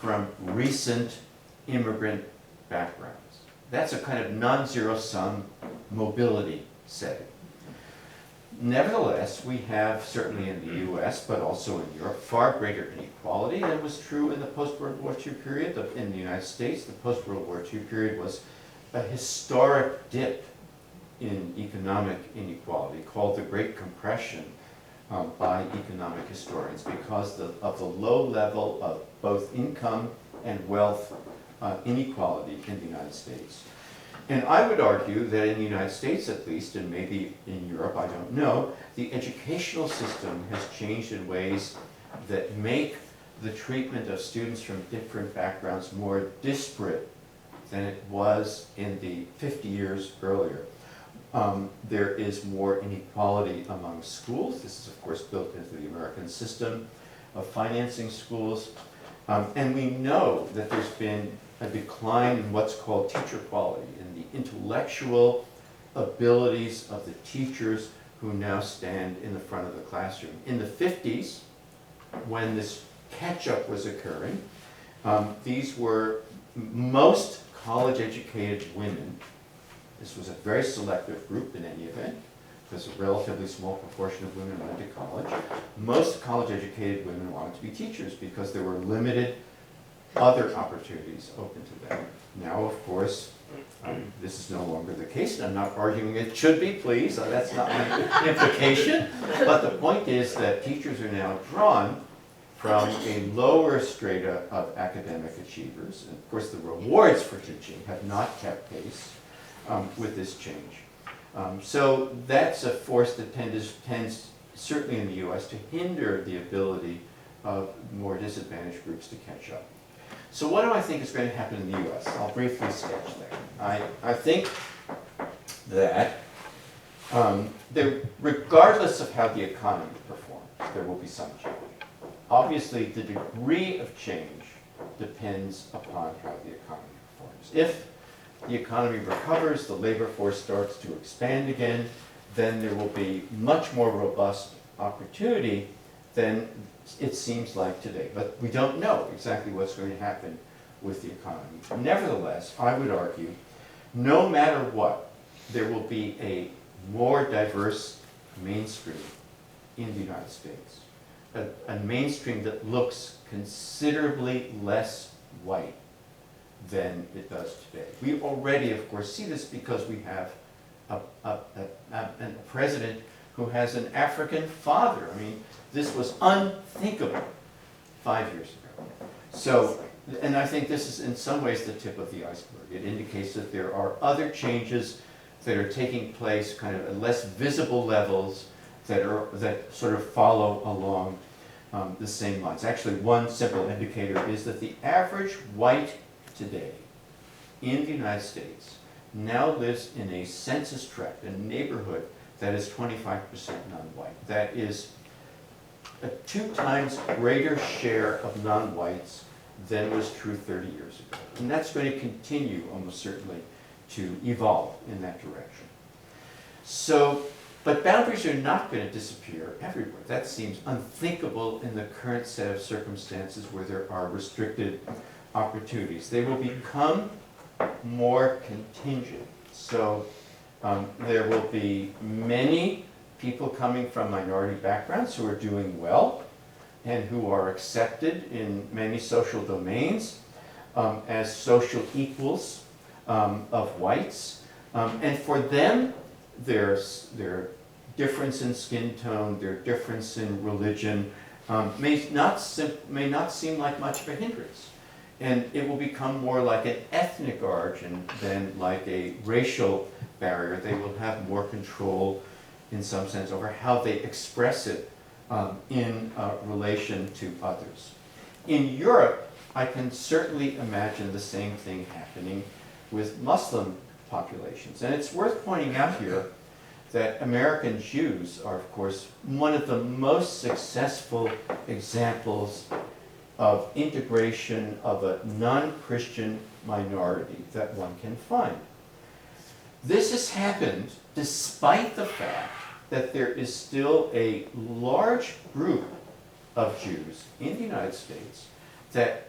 from recent immigrant backgrounds. That's a kind of non-zero sum mobility setting. Nevertheless, we have, certainly in the US, but also in Europe, far greater inequality than was true in the post-World War II period. In the United States, the post-World War II period was a historic dip in economic inequality called the Great Compression by economic historians because of the low level of both income and wealth inequality in the United States. And I would argue that in the United States at least, and maybe in Europe, I don't know, the educational system has changed in ways that make the treatment of students from different backgrounds more disparate than it was in the 50 years earlier. There is more inequality among schools. This is, of course, built into the American system of financing schools. And we know that there's been a decline in what's called teacher quality, in the intellectual abilities of the teachers who now stand in the front of the classroom. In the 50s, when this catch-up was occurring, these were most college-educated women. This was a very selective group in any event, because a relatively small proportion of women went to college. Most college-educated women wanted to be teachers because there were limited other opportunities open to them. Now, of course, this is no longer the case, and I'm not arguing it should be, please, that's not my implication. But the point is that teachers are now drawn from a lower strata of academic achievers. And of course, the rewards for teaching have not kept pace with this change. So that's a force that tends, certainly in the US, to hinder the ability of more disadvantaged groups to catch up. So what do I think is going to happen in the US? I'll briefly sketch that. I think that regardless of how the economy performs, there will be some change. Obviously, the degree of change depends upon how the economy performs. If the economy recovers, the labor force starts to expand again, then there will be much more robust opportunity than it seems like today. But we don't know exactly what's going to happen with the economy. Nevertheless, I would argue, no matter what, there will be a more diverse mainstream in the United States. A mainstream that looks considerably less white than it does today. We already, of course, see this because we have a president who has an African father. I mean, this was unthinkable 5 years ago. So, and I think this is in some ways the tip of the iceberg. It indicates that there are other changes that are taking place kind of at less visible levels that sort of follow along the same lines. Actually, one simple indicator is that the average white today in the United States now lives in a census tract, a neighborhood that is 25% non-white. That is a 2 times greater share of non-whites than was true 30 years ago. And that's going to continue almost certainly to evolve in that direction. So, but boundaries are not going to disappear everywhere. That seems unthinkable in the current set of circumstances where there are restricted opportunities. They will become more contingent. So there will be many people coming from minority backgrounds who are doing well and who are accepted in many social domains as social equals of whites. And for them, their difference in skin tone, their difference in religion may not seem like much of a hindrance. And it will become more like an ethnic origin than like a racial barrier. They will have more control, in some sense, over how they express it in relation to others. In Europe, I can certainly imagine the same thing happening with Muslim populations. And it's worth pointing out here that American Jews are, of course, one of the most successful examples of integration of a non-Christian minority that one can find. This has happened despite the fact that there is still a large group of Jews in the United States that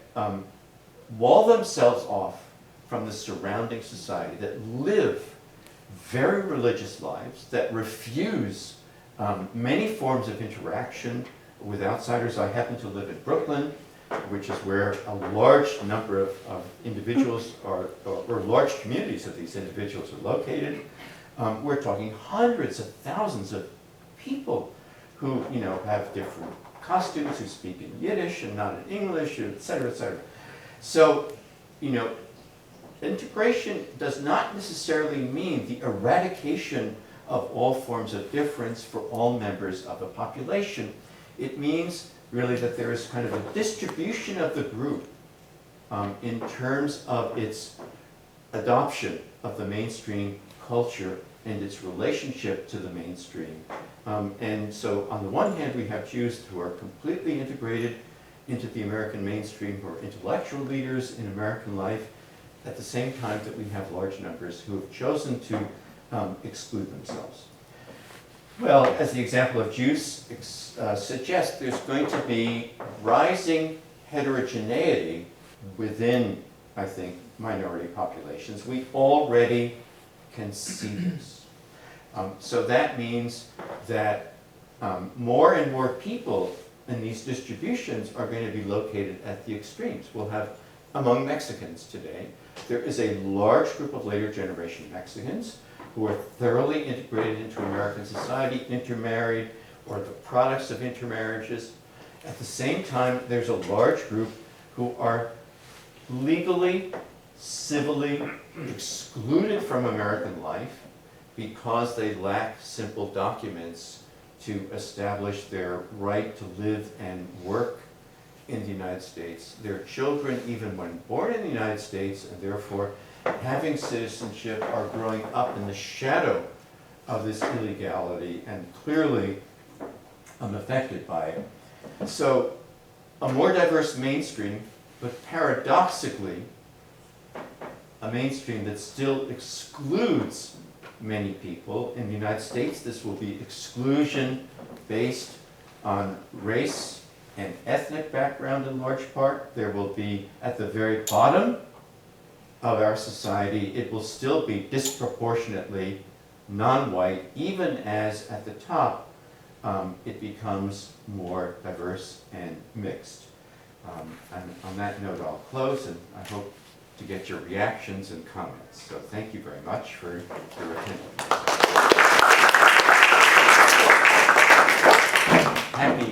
wall themselves off from the surrounding society, that live very religious lives, that refuse many forms of interaction with outsiders. I happen to live in Brooklyn, which is where a large number of individuals are, or large communities of these individuals are located. We're talking hundreds of thousands of people who, you know, have different costumes, who speak in Yiddish and not in English, et cetera, et cetera. So, you know, integration does not necessarily mean the eradication of all forms of difference for all members of a population. It means really that there is kind of a distribution of the group in terms of its adoption of the mainstream culture and its relationship to the mainstream. And so on the one hand, we have Jews who are completely integrated into the American mainstream, who are intellectual leaders in American life, at the same time that we have large numbers who have chosen to exclude themselves. Well, as the example of Jews suggests, there's going to be rising heterogeneity within, I think, minority populations. We already can see this. So that means that more and more people in these distributions are going to be located at the extremes. We'll have, among Mexicans today, there is a large group of later generation Mexicans who are thoroughly integrated into American society, intermarried, or the products of intermarriages. At the same time, there's a large group who are legally, civilly excluded from American life because they lack simple documents to establish their right to live and work in the United States. Their children, even when born in the United States, and therefore having citizenship, are growing up in the shadow of this illegality and clearly unaffected by it. So a more diverse mainstream, but paradoxically, a mainstream that still excludes many people. In the United States, this will be exclusion based on race and ethnic background in large part. There will be, at the very bottom of our society, it will still be disproportionately non-white, even as at the top it becomes more diverse and mixed. And on that note, I'll close, and I hope to get your reactions and comments. So thank you very much for your attention. Happy